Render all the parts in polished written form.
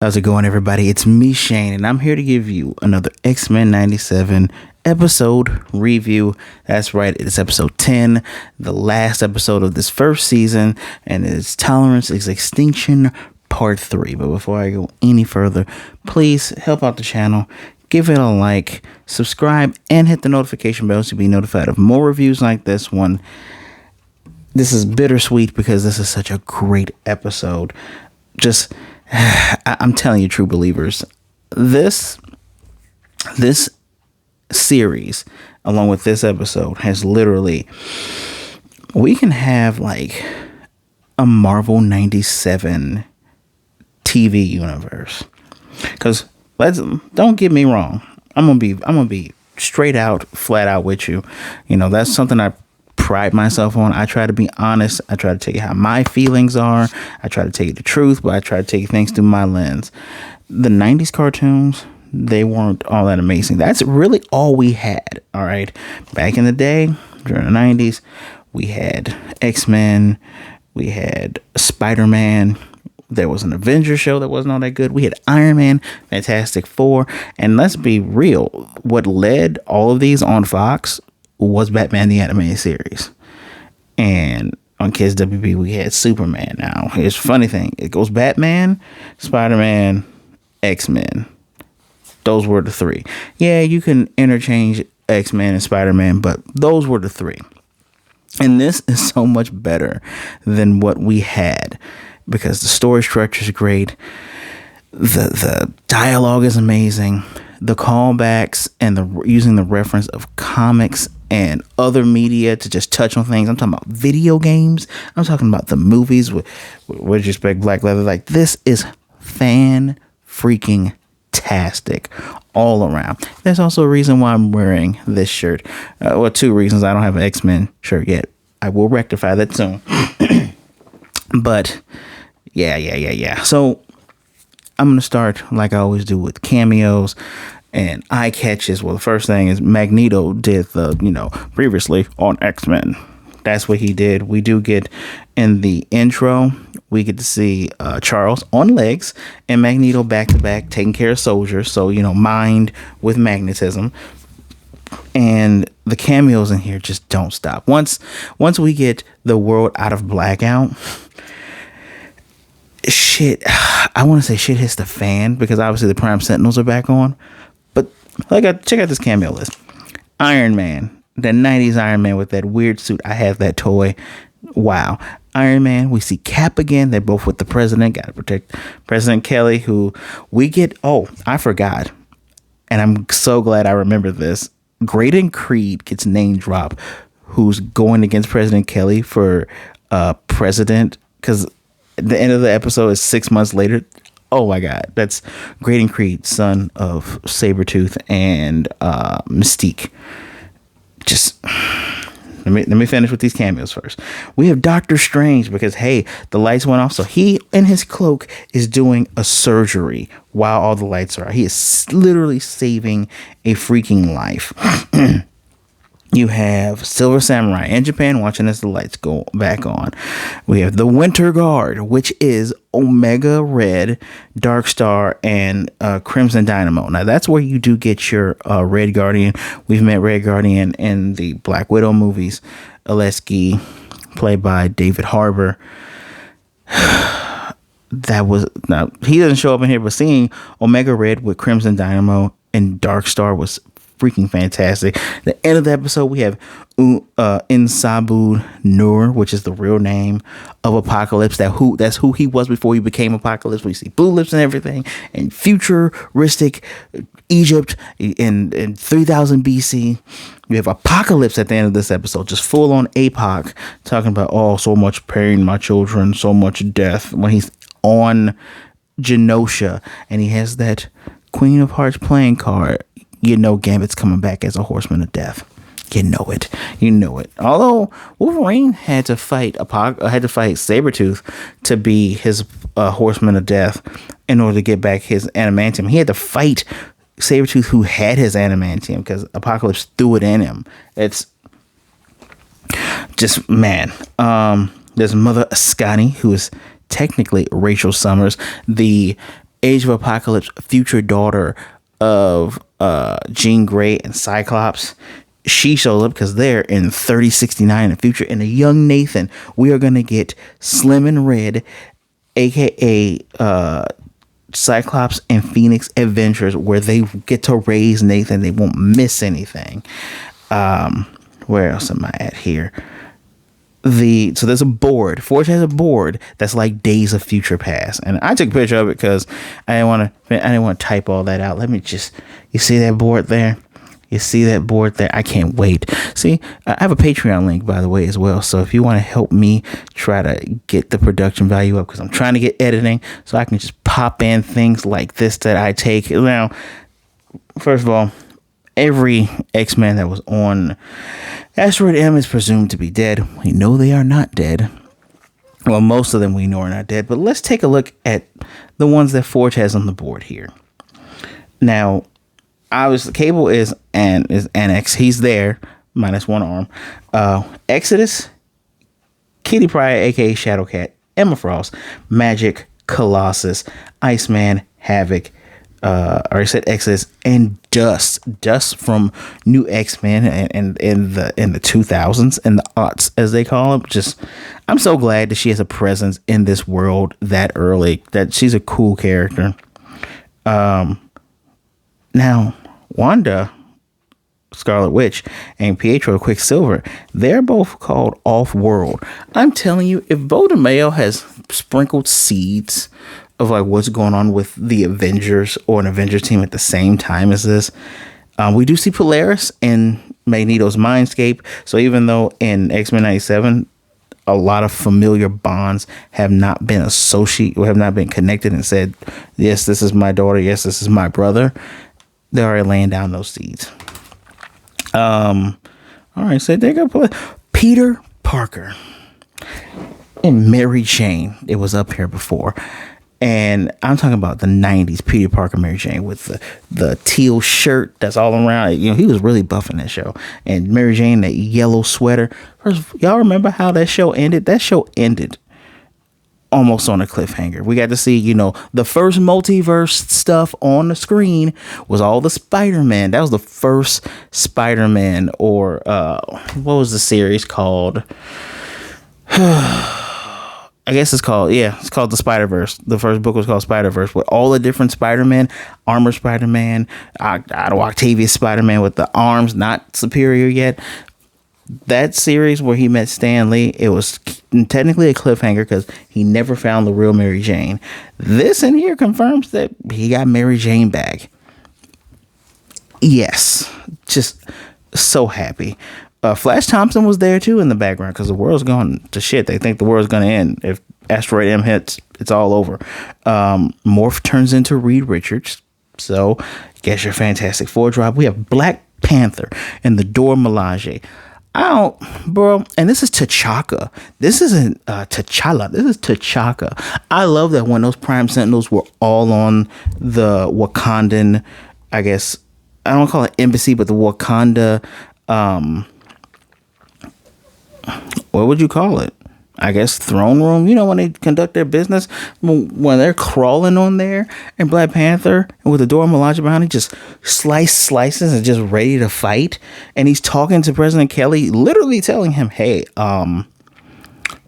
How's it going, everybody? It's me, Shane, and I'm here to give you another X-Men 97 episode review. That's right, it's episode 10, the last episode of this first season, and its Tolerance is Extinction Part 3. But before I go any further, please help out the channel, give it a like, subscribe, and hit the notification bell to be notified of more reviews like this one. This is bittersweet because this is such a great episode. I'm telling you, true believers, this series, along with this episode, has literally, we can have like a Marvel 97 TV universe. Because don't get me wrong, I'm gonna be straight out, flat out with you. You know, that's something I pride myself on. I try to be honest. I try to tell you how my feelings are. I try to tell you the truth, but I try to take things through my lens. The 90s cartoons, they weren't all that amazing. That's really all we had. All right. Back in the day, during the 90s, we had X-Men, we had Spider-Man. There was an Avengers show that wasn't all that good. We had Iron Man, Fantastic Four, and let's be real, what led all of these on Fox was Batman the Animated Series. And on Kids WB we had Superman. Now here's a funny thing, it goes Batman, Spider-Man, X-Men. Those were the three. Yeah, you can interchange X-Men and Spider-Man, but those were the three. And this is so much better than what we had because the story structure is great, the dialogue is amazing, the callbacks and using the reference of comics and other media to just touch on things. I'm talking about video games. I'm talking about the movies with what did you expect, Black Leather. Like, this is fan freaking tastic all around. There's also a reason why I'm wearing this shirt. Well, two reasons. I don't have an X-Men shirt yet. I will rectify that soon. But yeah. So I'm going to start like I always do with cameos and eye catches. Well, the first thing is Magneto did previously on X-Men. That's what he did. We do get in the intro, we get to see Charles on legs and Magneto back to back taking care of soldiers. So, mind with magnetism. And the cameos in here just don't stop. Once we get the world out of blackout, I want to say shit hits the fan because obviously the Prime Sentinels are back on. But check out this cameo list. Iron Man, the 90s Iron Man with that weird suit. I have that toy. Wow. Iron Man, we see Cap again. They're both with the president. Got to protect President Kelly, who we get. Oh, I forgot. And I'm so glad I remember this. Graydon Creed gets name drop, who's going against President Kelly for president, because the end of the episode is 6 months later. Oh my God, that's Graydon Creed, son of Sabretooth and Mystique. Just let me finish with these cameos first. We have Doctor Strange because, hey, the lights went off, so he in his cloak is doing a surgery while all the lights are out. He is literally saving a freaking life. You have Silver Samurai in Japan watching as the lights go back on. We have the Winter Guard, which is Omega Red, Dark Star, and Crimson Dynamo. Now, that's where you do get your Red Guardian. We've met Red Guardian in the Black Widow movies. Oleski, played by David Harbour. Now, he doesn't show up in here, but seeing Omega Red with Crimson Dynamo and Dark Star was freaking fantastic. The end of the episode, we have Insabu Nur, which is the real name of Apocalypse. That's who he was before he became Apocalypse. We see blue lips and everything, and futuristic Egypt in 3000 BC. We have Apocalypse at the end of this episode, just full on APOC, talking about so much pain, my children, so much death. When he's on Genosha and he has that Queen of Hearts playing card, Gambit's coming back as a Horseman of Death. You know it. Although Wolverine had to fight Sabretooth to be his Horseman of Death in order to get back his adamantium. He had to fight Sabretooth, who had his adamantium, because Apocalypse threw it in him. It's just, man. There's Mother Ascani, who is technically Rachel Summers, the Age of Apocalypse, future daughter of Jean Grey and Cyclops. She shows up because they're in 3069 in the future. And a young Nathan, we are going to get Slim and Red, aka Cyclops and Phoenix Adventures, where they get to raise Nathan. They won't miss anything. Where else am I at here? So there's a board. Forge has a board that's like Days of Future Past, and I took a picture of it because I didn't want to type all that out. Let me just, you see that board there? You see that board there? I can't wait. See, I have a Patreon link, by the way, as well. So if you want to help me try to get the production value up, because I'm trying to get editing so I can just pop in things like this that I take. Now, first of all, every X-Men that was on Asteroid M is presumed to be dead. We know they are not dead. Well, most of them we know are not dead. But let's take a look at the ones that Forge has on the board here. Now, obviously, Cable is Annex. He's there, minus one arm. Exodus, Kitty Pryde, aka Shadowcat, Emma Frost, Magic, Colossus, Iceman, Havoc. I already said Exodus, and Dust from New X-Men and in the 2000s and the aughts, as they call them. Just, I'm so glad that she has a presence in this world that early. That she's a cool character. Now, Wanda, Scarlet Witch, and Pietro Quicksilver, they're both called Off-World. I'm telling you, if Voldemort has sprinkled seeds of like what's going on with the Avengers or an Avengers team at the same time as this, we do see Polaris in Magneto's Mindscape. So even though in X-Men 97, a lot of familiar bonds have not been associated or have not been connected and said, yes, this is my daughter, yes, this is my brother, they're already laying down those seeds. All right, so they got Peter Parker and Mary Jane. It was up here before. And I'm talking about the 90s Peter Parker, Mary Jane with the teal shirt that's all around. You know, he was really buffing that show. And Mary Jane, that yellow sweater. First, y'all remember how that show ended? That show ended almost on a cliffhanger. We got to see, you know, the first multiverse stuff on the screen was all the Spider-Man. That was the first Spider-Man, or what was the series called? I guess it's called the Spider-Verse. The first book was called Spider-Verse, with all the different Spider-Man, Armor Spider-Man, Octavius Spider-Man with the arms not superior yet. That series where he met Stan Lee, it was technically a cliffhanger because he never found the real Mary Jane. This in here confirms that he got Mary Jane back. Yes, just so happy. Flash Thompson was there too in the background because the world's gone to shit. They think the world's going to end. If Asteroid M hits, it's all over. Morph turns into Reed Richards. So, guess your Fantastic Four drop. We have Black Panther and the Dora Milaje. And this is T'Chaka. This isn't T'Challa. This is T'Chaka. I love that when those Prime Sentinels were all on the Wakandan, I guess, I don't call it embassy, but the Wakanda, what would you call it? I guess throne room. You know, when they conduct their business, when they're crawling on there, and Black Panther and with the Dora Milaje behind him just slices and just ready to fight, and he's talking to President Kelly, literally telling him, "Hey,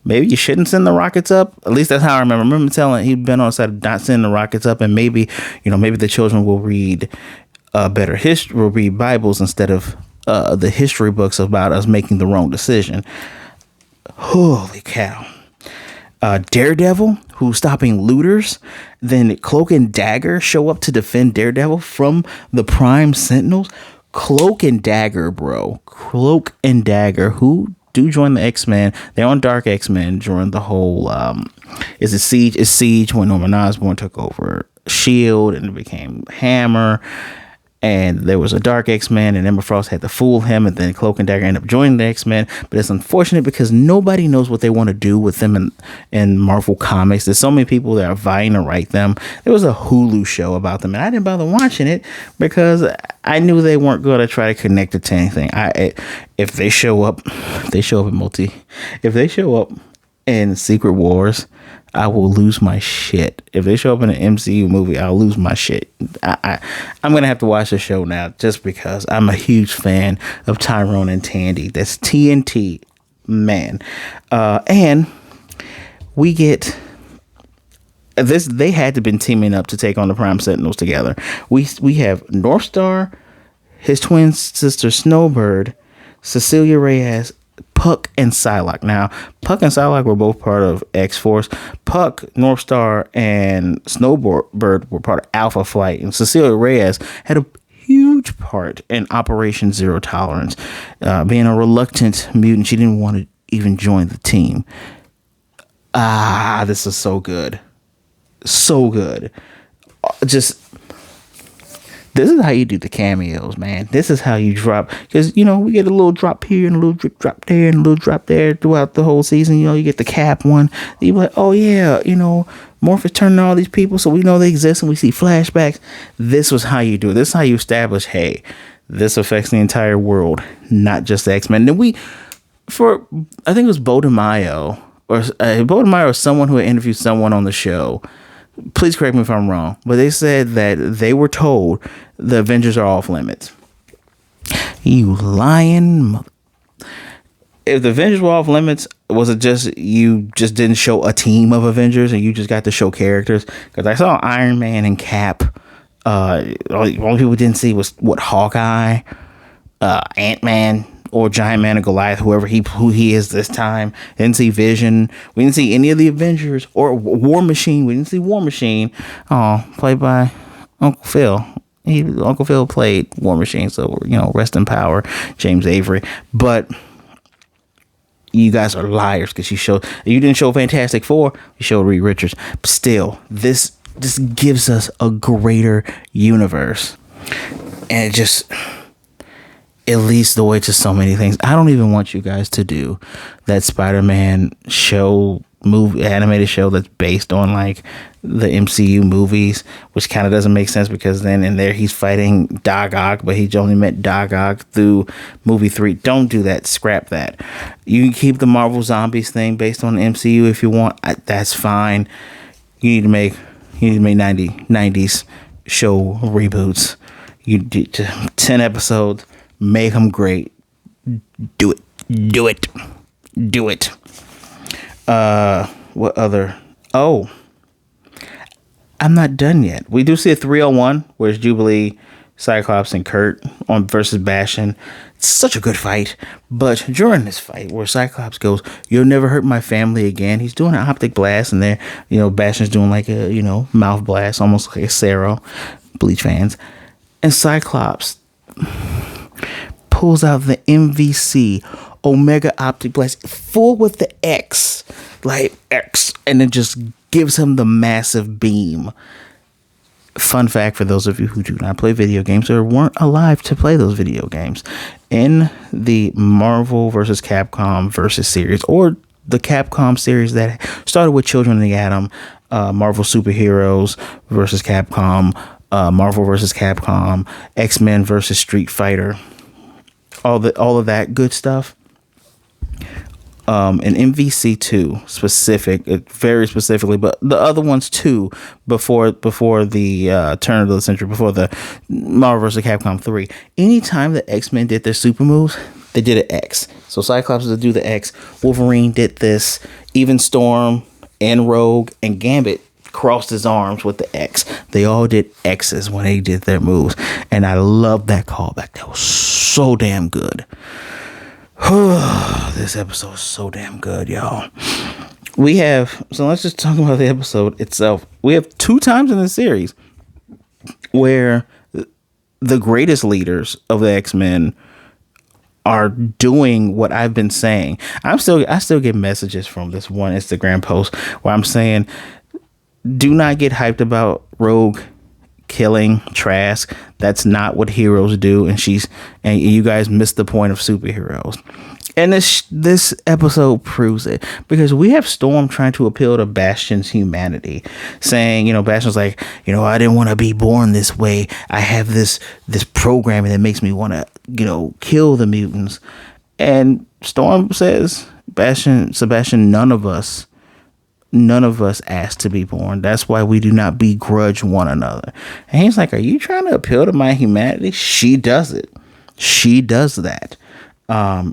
maybe you shouldn't send the rockets up." At least that's how I remember. I remember telling he'd been on the side of not sending the rockets up, and maybe the children will read better history, will read Bibles instead of the history books about us making the wrong decision. Holy cow. Daredevil, who's stopping looters. Then Cloak and Dagger show up to defend Daredevil from the Prime Sentinels. Cloak and Dagger, bro. Cloak and Dagger, who do join the X-Men. They're on Dark X-Men during the whole is it Siege? It's Siege when Norman Osborn took over Shield and it became Hammer. And there was a Dark X-Men, and Emma Frost had to fool him, and then Cloak and Dagger ended up joining the X-Men. But it's unfortunate because nobody knows what they want to do with them in Marvel Comics. There's so many people that are vying to write them. There was a Hulu show about them, and I didn't bother watching it because I knew they weren't going to try to connect it to anything. If they show up in Secret Wars, I will lose my shit. If they show up in an MCU movie, I'll lose my shit. I'm going to have to watch the show now just because I'm a huge fan of Tyrone and Tandy. That's TNT, man. And we get this. They had to been teaming up to take on the Prime Sentinels together. We have Northstar, his twin sister Snowbird, Cecilia Reyes, Puck, and Psylocke. Now, Puck and Psylocke were both part of X-Force. Puck, Northstar, and Snowbird were part of Alpha Flight, and Cecilia Reyes had a huge part in Operation Zero Tolerance. Being a reluctant mutant, she didn't want to even join the team. This is so good. So good. This is how you do the cameos, man. This is how you drop. Because, we get a little drop here and a little drop there and a little drop there throughout the whole season. You get the Cap one. You're like, oh, yeah, Morph is turning all these people so we know they exist and we see flashbacks. This was how you do it. This is how you establish, hey, this affects the entire world, not just the X-Men. Then I think it was Bo DeMaio or someone who had interviewed someone on the show. Please correct me if I'm wrong, but they said that they were told the Avengers are off limits. You lying if the Avengers were off limits, was it just you just didn't show a team of Avengers and you just got to show characters? Because I saw Iron Man and Cap. Only people didn't see was Hawkeye, Ant-Man, or Giant Man or Goliath, who he is this time. Didn't see Vision. We didn't see any of the Avengers or War Machine. We didn't see War Machine. Played by Uncle Phil. Uncle Phil played War Machine, so rest in power, James Avery. But you guys are liars because you didn't show Fantastic Four. You showed Reed Richards. But still, this gives us a greater universe, and it leads the way to so many things. I don't even want you guys to do that Spider-Man animated show that's based on like the MCU movies, which kind of doesn't make sense because then in there he's fighting Doc Ock, but he only met Doc Ock through movie 3. Don't do that. Scrap that. You can keep the Marvel Zombies thing based on the MCU if you want. That's fine. You need to make 90s show reboots. You did 10 episodes. Make them great. Do it. What other? Oh, I'm not done yet. We do see a 301 where it's Jubilee, Cyclops, and Kurt versus Bastion. It's such a good fight. But during this fight where Cyclops goes, "You'll never hurt my family again," he's doing an optic blast, and there, Bastion's doing like a, mouth blast, almost like a Sarah. Bleach fans. And Cyclops pulls out the MVC Omega Optic Blast full with the X, and it just gives him the massive beam. Fun fact for those of you who do not play video games or weren't alive to play those video games, in the Marvel vs. Capcom versus series, or the Capcom series that started with Children of the Atom, Marvel Superheroes versus Capcom, Marvel vs. Capcom, X-Men versus Street Fighter, all of that good stuff. In MVC2 very specifically, but the other ones too, before the turn of the century, before the Marvel vs. Capcom 3, anytime the X-Men did their super moves, they did an X. So Cyclops would do the X, Wolverine did this, even Storm and Rogue and Gambit crossed his arms with the X. They all did X's when they did their moves, and I love that callback. That was so damn good. This episode is so damn good, y'all. So let's just talk about the episode itself. We have 2 times in the series where the greatest leaders of the X-Men are doing what I've been saying. I still get messages from this one Instagram post where I'm saying, do not get hyped about Rogue killing Trask. That's not what heroes do, and you guys missed the point of superheroes. And this episode proves it, because we have Storm trying to appeal to Bastion's humanity, saying, Bastion's like, I didn't want to be born this way. I have this programming that makes me want to, kill the mutants. And Storm says, Sebastian, none of us None of us asked to be born. That's why we do not begrudge one another. And he's like, are you trying to appeal to my humanity? She does it. She does that.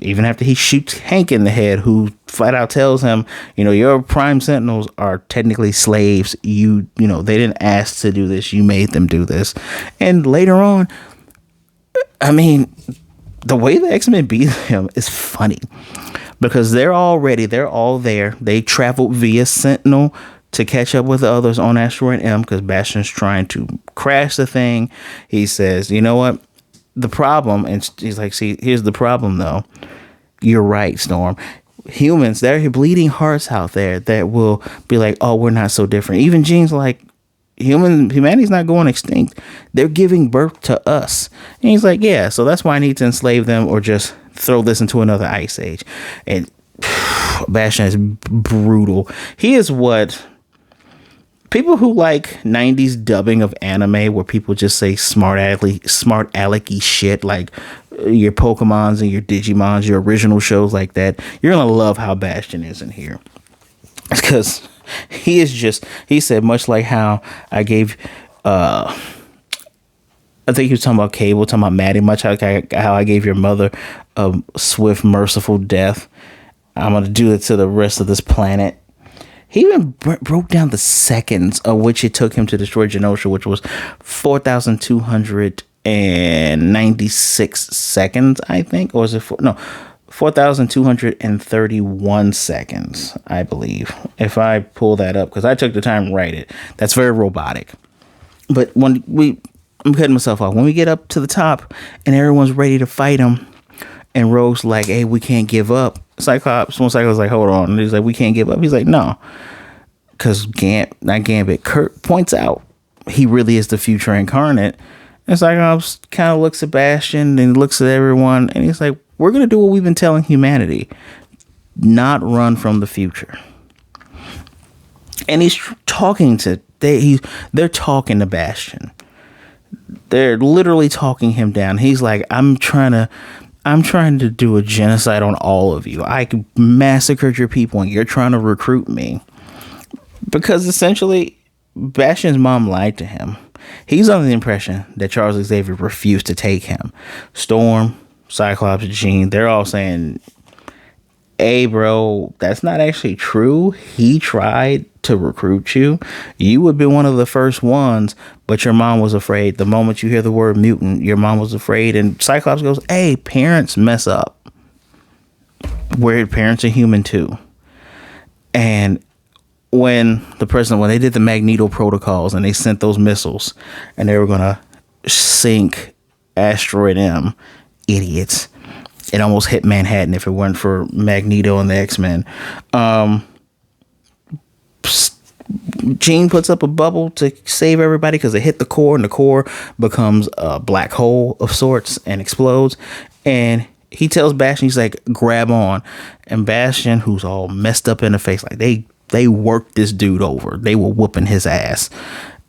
Even after he shoots Hank in the head, who flat out tells him, your Prime Sentinels are technically slaves. You know, they didn't ask to do this. You made them do this. And later on, I mean, the way the X-Men beat him is funny because they're all there. They traveled via Sentinel to catch up with the others on Asteroid M because Bastion's trying to crash the thing. He says, you know what? The problem, and he's like, see, here's the problem though. You're right, Storm. Humans, there are bleeding hearts out there that will be like, oh, we're not so different. Even Jean's like, humanity's not going extinct. They're giving birth to us. And he's like, yeah, so that's why I need to enslave them or just throw this into another ice age. And Bastion is brutal. He is what people who like 90s dubbing of anime where people just say smart alecky shit like your Pokemons and your Digimons, your original shows like that. You're going to love how Bastion is in here. Because he said, much like how I gave, I think he was talking about Cable, talking about Maddie, much like how I gave your mother a swift, merciful death. I'm going to do it to the rest of this planet. He even broke down the seconds of which it took him to destroy Genosha, which was 4,296 seconds, I think. Or is it 4,231 seconds, I believe. If I pull that up, because I took the time to write it. That's very robotic. But I'm cutting myself off. When we get up to the top and everyone's ready to fight him, and Rogue's like, hey, we can't give up. Cyclops was like, hold on. And he's like, we can't give up. He's like, no. Because Kurt points out he really is the future incarnate. And Cyclops kind of looks at Bastion and looks at everyone. And he's like, we're going to do what we've been telling humanity. Not run from the future. And he's talking to, they're talking to Bastion. They're literally talking him down. He's like, I'm trying to do a genocide on all of you. I massacred your people and you're trying to recruit me. Because essentially, Bastion's mom lied to him. He's under the impression that Charles Xavier refused to take him. Storm, Cyclops, Jean, they're all saying, hey, bro, that's not actually true. He tried to recruit you. You would be one of the first ones, but your mom was afraid. The moment you hear the word mutant, your mom was afraid. And Cyclops goes, hey, parents mess up. Weird, parents are human too. And when they did the Magneto protocols and they sent those missiles and they were going to sink Asteroid M, idiots. It almost hit Manhattan if it weren't for Magneto and the X-Men. Jean puts up a bubble to save everybody because they hit the core and the core becomes a black hole of sorts and explodes. And he tells Bastion, he's like, grab on. And Bastion, who's all messed up in the face, like they worked this dude over. They were whooping his ass.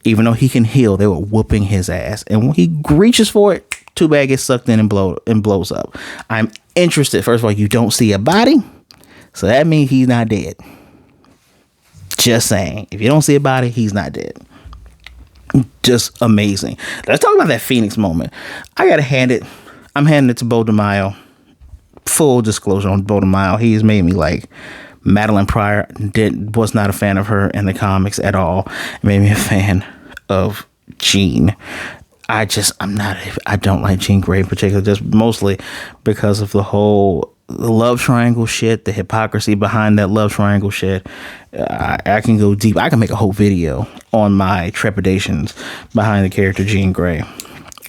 Even though he can heal, they were whooping his ass. And when he reaches for it, too bad, gets sucked in and blows up. I'm interested. First of all, you don't see a body, so that means he's not dead. Just saying. If you don't see a body, he's not dead. Just amazing. Let's talk about that Phoenix moment. I'm handing it to Beau DeMaio. Full disclosure on Beau DeMaio. He's made me like Madeline Pryor. Was not a fan of her in the comics at all. It made me a fan of Jean. I don't like Jean Grey in particular, just mostly because of the whole love triangle shit, the hypocrisy behind that love triangle shit. I can go deep. I can make a whole video on my trepidations behind the character Jean Grey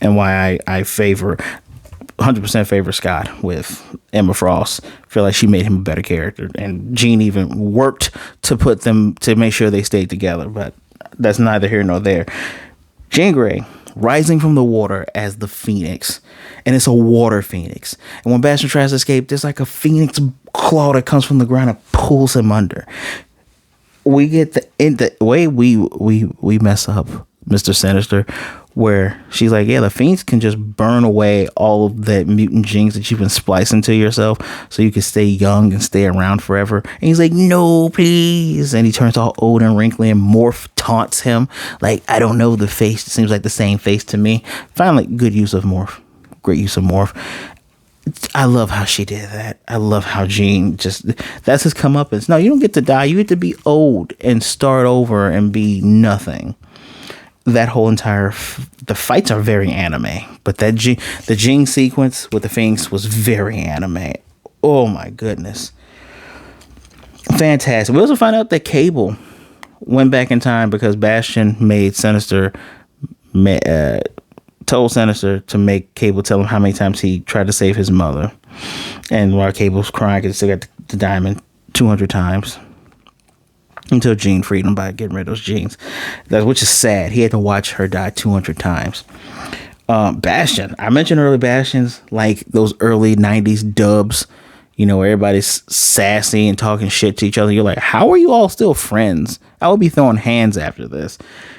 and why I 100% favor Scott with Emma Frost. I feel like she made him a better character, and Jean even worked to make sure they stayed together, but that's neither here nor there. Jean Grey rising from the water as the Phoenix, and it's a water Phoenix. And when Bastion tries to escape, there's like a Phoenix claw that comes from the ground and pulls him under. We get the way we mess up Mr. Sinister, where she's like, yeah, the Phoenix can just burn away all of that mutant genes that you've been splicing to yourself so you can stay young and stay around forever. And he's like, no, please. And he turns all old and wrinkly, and Morph taunts him like, I don't know the face. It seems like the same face to me. Finally, good use of Morph. Great use of Morph. I love how she did that. I love how Jean just, that's his comeuppance. No, you don't get to die. You get to be old and start over and be nothing. That whole entire, the fights are very anime, but the Jean sequence with the Phoenix was very anime. Oh my goodness. Fantastic. We also find out that Cable went back in time because Bastion made Sinister, told Sinister to make Cable tell him how many times he tried to save his mother. And while Cable's crying, because he still got the diamond 200 times. Until Jean freed him by getting rid of those genes. Which is sad. He had to watch her die 200 times. Bastion. I mentioned early Bastions, like those early 90s dubs, you know, where everybody's sassy and talking shit to each other. You're like, how are you all still friends? I would be throwing hands after this.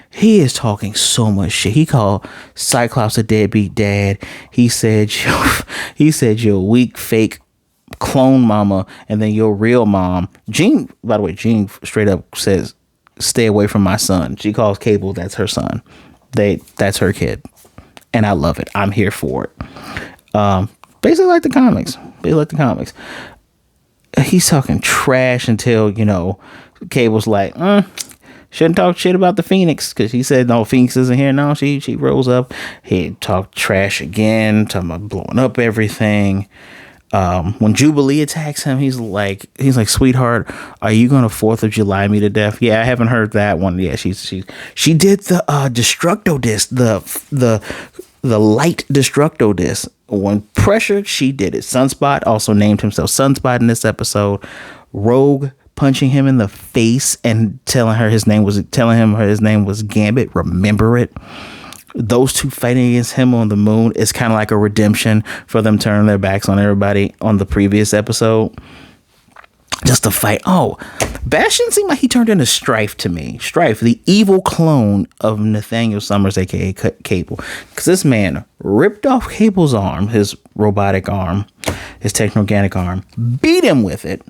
He is talking so much shit. He called Cyclops a deadbeat dad. He said you're a weak, fake clone mama, and then your real mom. Jean, by the way, Jean straight up says, stay away from my son. She calls Cable, that's her son. That's her kid. And I love it. I'm here for it. Basically like the comics. He's talking trash until, you know, Cable's like, shouldn't talk shit about the Phoenix, because he said no, Phoenix isn't here now. She rose up. He talked trash again, talking about blowing up everything. When Jubilee attacks him, he's like, sweetheart, are you gonna 4th of July me to death? Yeah, I haven't heard that one. Yeah, she did the Destructo disc, the light Destructo disc. When pressured, she did it. Sunspot also named himself Sunspot in this episode. Rogue punching him in the face and telling him her name was Gambit. Remember it. Those two fighting against him on the moon is kind of like a redemption for them turning their backs on everybody on the previous episode. Just to fight. Oh, Bastion seemed like he turned into Strife to me. Strife, the evil clone of Nathaniel Summers, aka Cable. Because this man ripped off Cable's arm, his robotic arm, his techno-organic arm, beat him with it,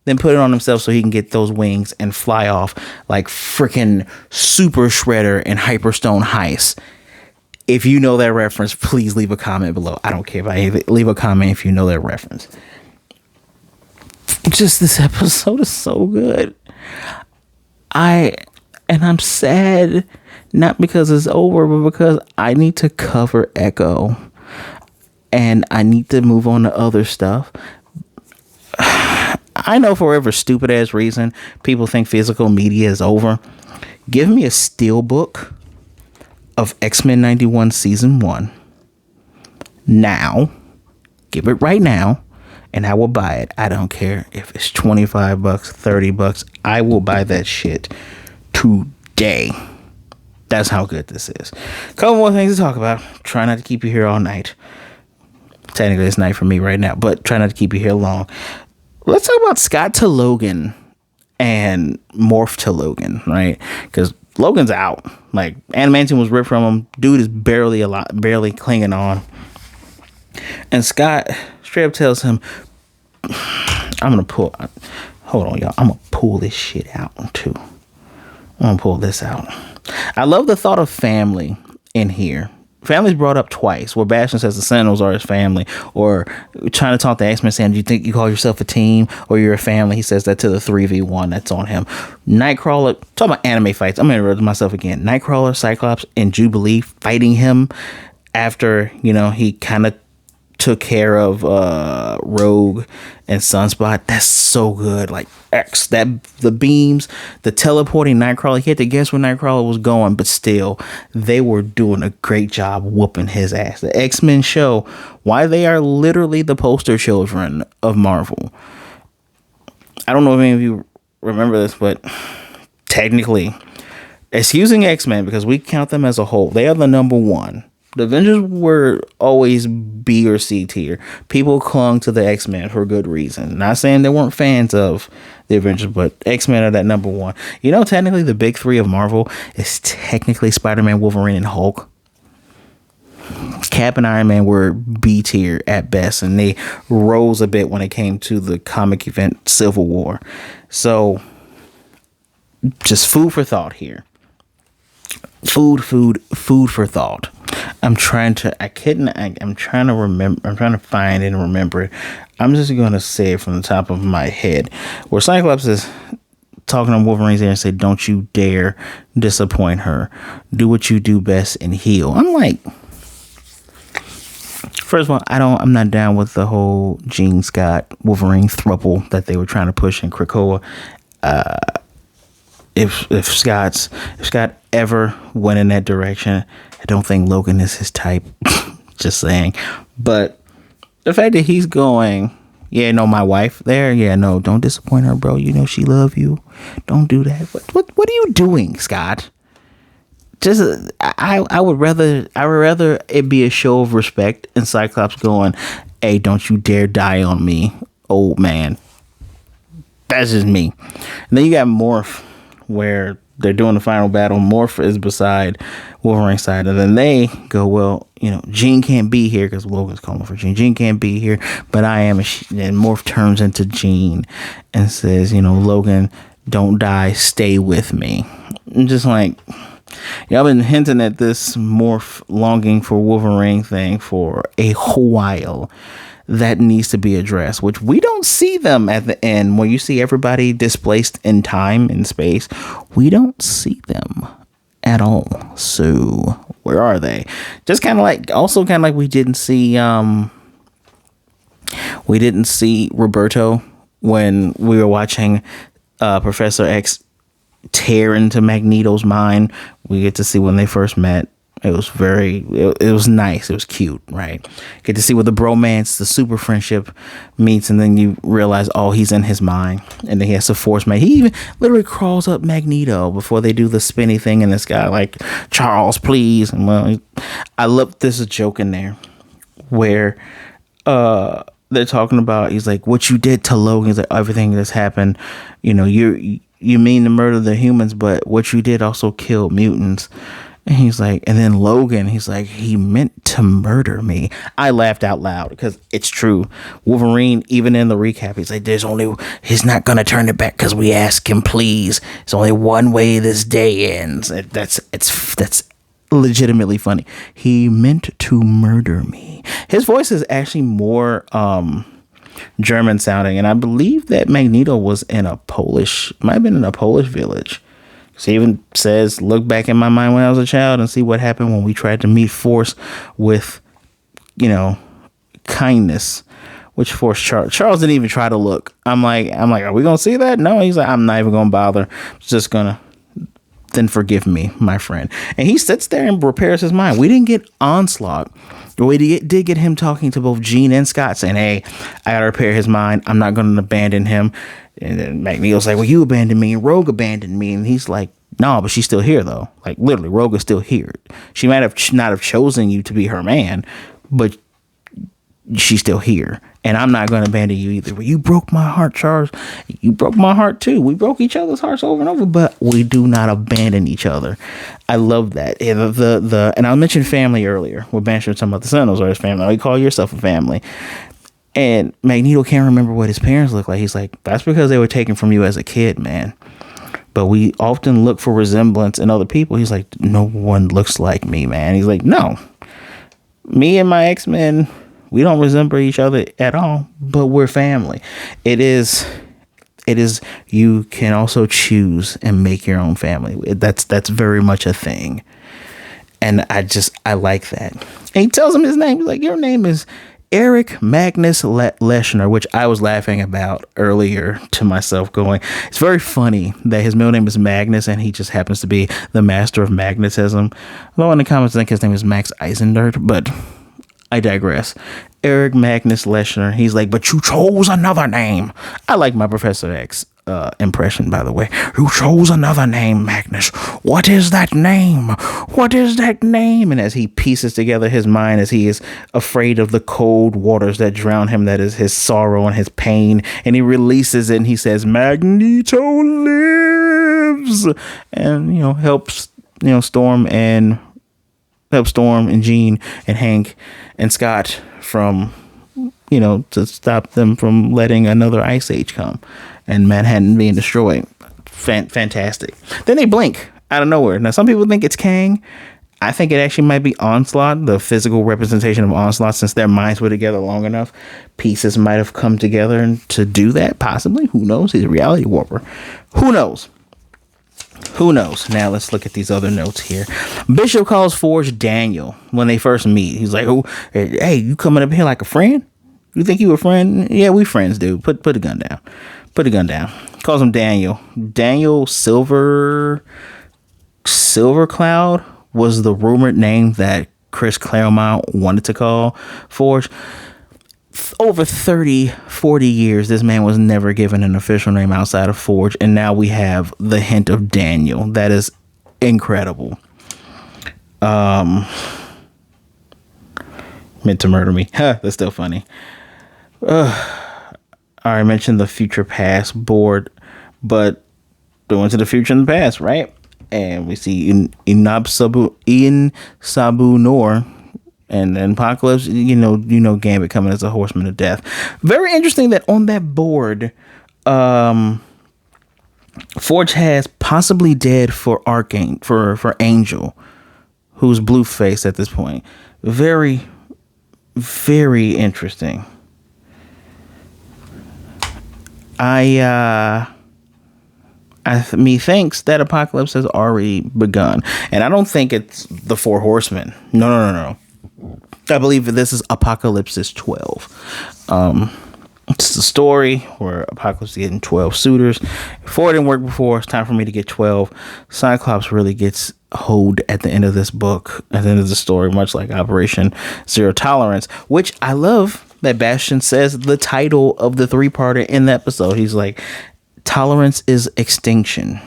then put it on himself so he can get those wings and fly off like freaking Super Shredder and Hyperstone Heist. If you know that reference, please leave a comment below. I don't care if I leave a comment if you know that reference. Just this episode is so good. I'm sad, not because it's over, but because I need to cover Echo and I need to move on to other stuff. I know for whatever stupid ass reason people think physical media is over. Give me a steelbook of X-Men 91 season 1 now. Give it right now. And I will buy it. I don't care if it's $25, $30. I will buy that shit today. That's how good this is. Couple more things to talk about. Try not to keep you here all night. Technically, it's night for me right now, but try not to keep you here long. Let's talk about Scott to Logan and Morph to Logan, right? Because Logan's out. Like, adamantium was ripped from him. Dude is barely clinging on. And Scott straight up tells him, hold on, y'all. I'm going to pull this shit out, too. I'm going to pull this out. I love the thought of family in here. Family's brought up twice, where Bastion says the Sentinels are his family, or trying to talk to X-Men saying, do you think you call yourself a team or you're a family? He says that to the 3v1 that's on him. Nightcrawler, talking about anime fights, I'm going to interrupt myself again. Nightcrawler, Cyclops, and Jubilee fighting him after, you know, he kind of took care of Rogue and Sunspot. That's so good. Like the beams, the teleporting Nightcrawler. He had to guess where Nightcrawler was going, but still, they were doing a great job whooping his ass. The X-Men show why they are literally the poster children of Marvel. I don't know if any of you remember this, but technically, excusing X-Men because we count them as a whole, they are the number one The Avengers were always B or C tier. People clung to the X-Men for good reason. Not saying they weren't fans of the Avengers, but X-Men are that number one. You know, technically the big three of Marvel is technically Spider-Man, Wolverine, and Hulk. Cap and Iron Man were B tier at best, and they rose a bit when it came to the comic event Civil War. So, just food for thought here. Food for thought. I'm trying to remember. I'm trying to find and remember it. I'm just going to say it from the top of my head. Where Cyclops is talking to Wolverine's ear and say, "Don't you dare disappoint her. Do what you do best and heal." I'm like, first of all, I'm not down with the whole Jean Scott Wolverine throuple that they were trying to push in Krakoa. If Scott ever went in that direction, I don't think Logan is his type. Just saying. But the fact that he's going, yeah, no, my wife there, yeah, no, don't disappoint her, bro. You know she love you. Don't do that. What are you doing, Scott? Just I would rather it be a show of respect and Cyclops going, "Hey, don't you dare die on me, old man." That's just me. And then you got Morph, where they're doing the final battle. Morph is beside Wolverine's side, and then they go, "Well, you know, Jean can't be here," because Logan's calling for Jean. Jean can't be here, but I am. And Morph turns into Jean and says, "You know, Logan, don't die. Stay with me." I'm just like, y'all been hinting at this Morph longing for Wolverine thing for a while. That needs to be addressed, which we don't see them at the end. When you see everybody displaced in time and space, we don't see them at all. So where are they? Just kind of like we didn't see Roberto when we were watching Professor X tear into Magneto's mind. We get to see when they first met. It was it was nice. It was cute, right? Get to see what the bromance, the super friendship meets, and then you realize, oh, he's in his mind, and then he has to force Magneto. He even literally crawls up Magneto before they do the spinny thing in the sky, like, "Charles, please." And well, I love there's a joke in there where they're talking about, he's like, "What you did to Logan," he's like, "Everything that's happened, you know, you mean to murder the humans, but what you did also killed mutants." And he's like, and then Logan, he's like, "He meant to murder me." I laughed out loud because it's true. Wolverine, even in the recap, he's like, he's not going to turn it back because we ask him, please. It's only one way this day ends. That's legitimately funny. He meant to murder me. His voice is actually more German sounding. And I believe that Magneto was might have been in a Polish village. He even says, "Look back in my mind when I was a child and see what happened when we tried to meet force with, you know, kindness." Which forced Charles didn't even try to look. I'm like, are we gonna see that? No, he's like, "I'm not even gonna bother. Just gonna." "Then forgive me, my friend." And he sits there and repairs his mind. We didn't get Onslaught. We did get him talking to both Jean and Scott, saying, "Hey, I gotta repair his mind. I'm not gonna abandon him." And then Magneto's like, "Well, you abandoned me, and Rogue abandoned me." And he's like, "No, but she's still here, though. Like, literally, Rogue is still here. She might have not have chosen you to be her man, but she's still here. And I'm not going to abandon you either." "Well, you broke my heart, Charles. You broke my heart, too. We broke each other's hearts over and over, but we do not abandon each other." I love that. And and I mentioned family earlier. We're talking about the Sentinels or his family. You call yourself a family. And Magneto can't remember what his parents look like. He's like, "That's because they were taken from you as a kid, man. But we often look for resemblance in other people." He's like, "No one looks like me, man." He's like, "No. Me and my X-Men, we don't resemble each other at all, but we're family." It is you can also choose and make your own family. That's very much a thing. And I like that. And he tells him his name. He's like, "Your name is Eric Magnus Leschner," which I was laughing about earlier to myself, going, it's very funny that his middle name is Magnus and he just happens to be the master of magnetism. Although in the comments I think his name is Max Eisenberg, but I digress. Eric Magnus Leschner. He's like, "But you chose another name." I like my Professor X impression, by the way. You chose another name, Magnus. What is that name? What is that name? And as he pieces together his mind, as he is afraid of the cold waters that drown him, that is his sorrow and his pain, and he releases it and he says, Magneto lives, and helps Storm and Jean and Hank and Scott from to stop them from letting another ice age come and Manhattan being destroyed. Fantastic. Then they blink out of nowhere. Now, some people think it's Kang. I think it actually might be Onslaught, the physical representation of Onslaught. Since their minds were together long enough, pieces might have come together and to do that, possibly. Who knows? He's a reality warper. Who knows? Now let's look at these other notes here. Bishop calls Forge Daniel when they first meet. He's like, "Oh, hey, you coming up here like a friend? You think you a friend? Yeah, we friends, dude. Put a gun down. Put a gun down." Calls him Daniel. Daniel Silvercloud was the rumored name that Chris Claremont wanted to call Forge. Over 40 years, this man was never given an official name outside of Forge, and now we have the hint of Daniel. That is incredible. Meant to murder me. That's still funny. I mentioned the future past board, but going to the future and the past, right? And we see Ian Sabu Noor and then Apocalypse, Gambit coming as a horseman of death. Very interesting that on that board, Forge has possibly dead for Archangel, for Angel, who's blue-faced at this point. Very, very interesting. Methinks that Apocalypse has already begun, and I don't think it's the Four Horsemen. No. I believe this is Apocalypse's 12. It's the story where Apocalypse is getting 12 suitors. Four didn't work before. It's time for me to get 12. Cyclops really gets hoed at the end of this book, at the end of the story, much like Operation Zero Tolerance, which I love that Bastion says the title of the 3-parter in the episode. He's like, tolerance is extinction.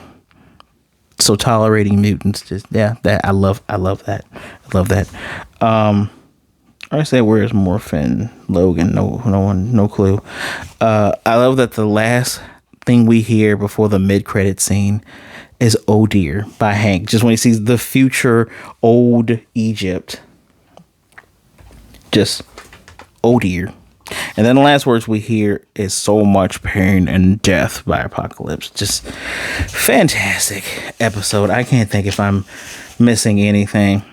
So tolerating mutants, that I love that. I say, where's Morphin Logan? No clue. I love that the last thing we hear before the mid-credit scene is "Oh dear" by Hank. Just when he sees the future old Egypt. Just "Oh dear." And then the last words we hear is "so much pain and death" by Apocalypse. Just fantastic episode. I can't think if I'm missing anything.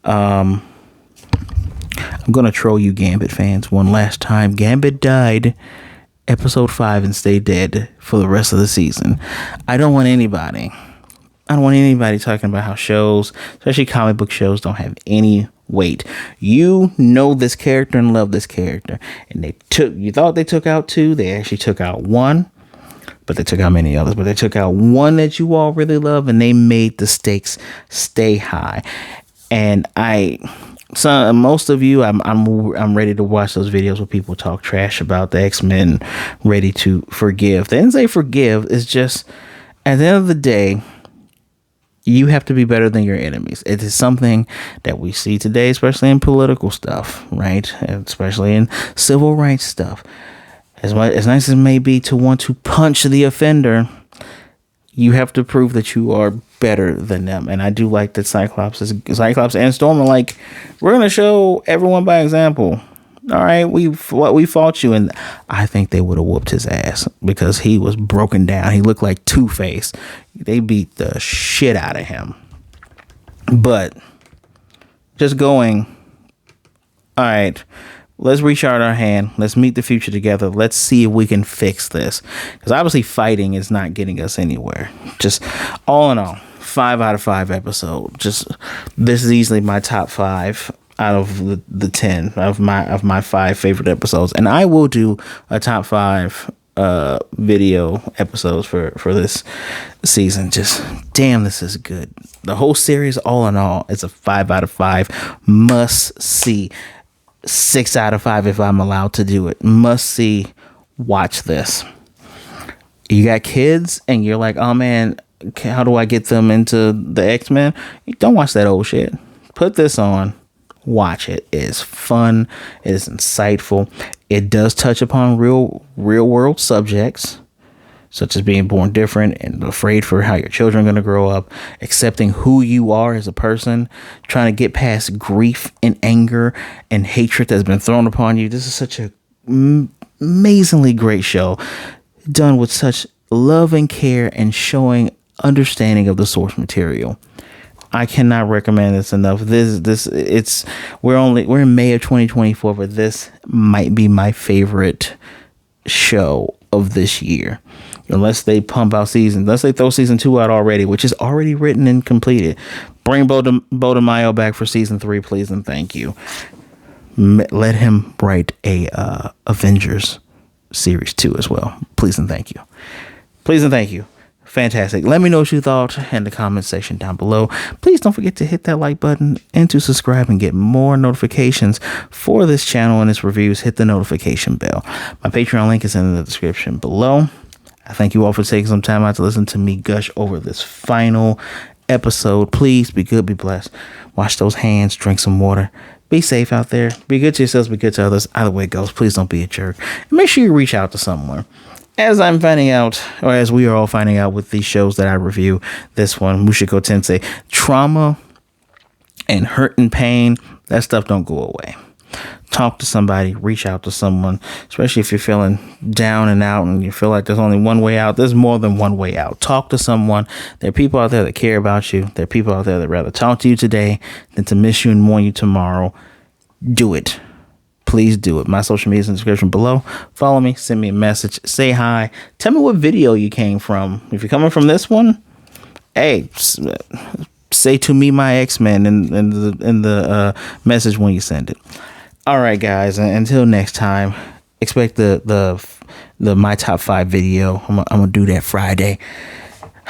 I'm going to troll you Gambit fans one last time. Gambit died episode 5 and stayed dead for the rest of the season. I don't want anybody talking about how shows, especially comic book shows, don't have any weight. You know this character and love this character, and you thought they took out 2, they actually took out 1, but they took out many others, but they took out 1 that you all really love, and they made the stakes stay high. And most of you, I'm ready to watch those videos where people talk trash about the X-Men, ready to forgive. They didn't say forgive. It's just, at the end of the day, you have to be better than your enemies. It is something that we see today, especially in political stuff, right? Especially in civil rights stuff. As nice as it may be to want to punch the offender, you have to prove that you are better than them. And I do like that Cyclops and Storm are like, we're going to show everyone by example. All right, we fought you. And I think they would have whooped his ass because he was broken down. He looked like Two-Face. They beat the shit out of him. But just going, all right, let's reach out our hand. Let's meet the future together. Let's see if we can fix this. Because obviously fighting is not getting us anywhere. Just all in all, 5 out of 5 episode. Just this is easily my top 5 out of the 10 of my 5 favorite episodes. And I will do a top 5 video episodes for this season. Just damn, this is good. The whole series, all in all, is a 5 out of 5 must see. 6 out of 5 if I'm allowed to do it. Must see. Watch this. You got kids and you're like, oh man, how do I get them into the X-Men? Don't watch that old shit. Put this on. Watch it. It's fun. It is insightful. It does touch upon real world subjects, such as being born different and afraid for how your children are going to grow up, accepting who you are as a person, trying to get past grief and anger and hatred that's been thrown upon you. This is such a amazingly great show, done with such love and care and showing understanding of the source material. I cannot recommend this enough. We're in May of 2024, but this might be my favorite show of this year. Unless they throw season 2 out already, which is already written and completed. Bring Bo DeMaio back for season 3, please and thank you. Let him write a Avengers series 2 as well, please and thank you. Please and thank you. Fantastic. Let me know what you thought in the comment section down below. Please don't forget to hit that like button and to subscribe and get more notifications for this channel and its reviews. Hit the notification bell. My Patreon link is in the description below. I thank you all for taking some time out to listen to me gush over this final episode. Please be good, be blessed. Wash those hands, drink some water. Be safe out there. Be good to yourselves, be good to others. Either way it goes, please don't be a jerk. And make sure you reach out to someone. As I'm finding out, or as we are all finding out with these shows that I review, this one, Mushoku Tensei, trauma and hurt and pain, that stuff don't go away. Talk to somebody, reach out to someone, especially if you're feeling down and out and you feel like there's only one way out. There's more than one way out. Talk to someone. There are people out there that care about you. There are people out there that rather talk to you today than to miss you and mourn you tomorrow. Do it. Please do it. My social media is in the description below. Follow me, send me a message, say hi. Tell me what video you came from. If you're coming from this one, hey, say to me my X-Men in the message when you send it. All right, guys. Until next time, expect the my top 5 video. I'm gonna do that Friday.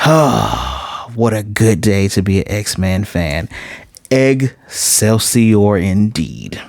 Oh, what a good day to be an X-Men fan. Excelsior indeed.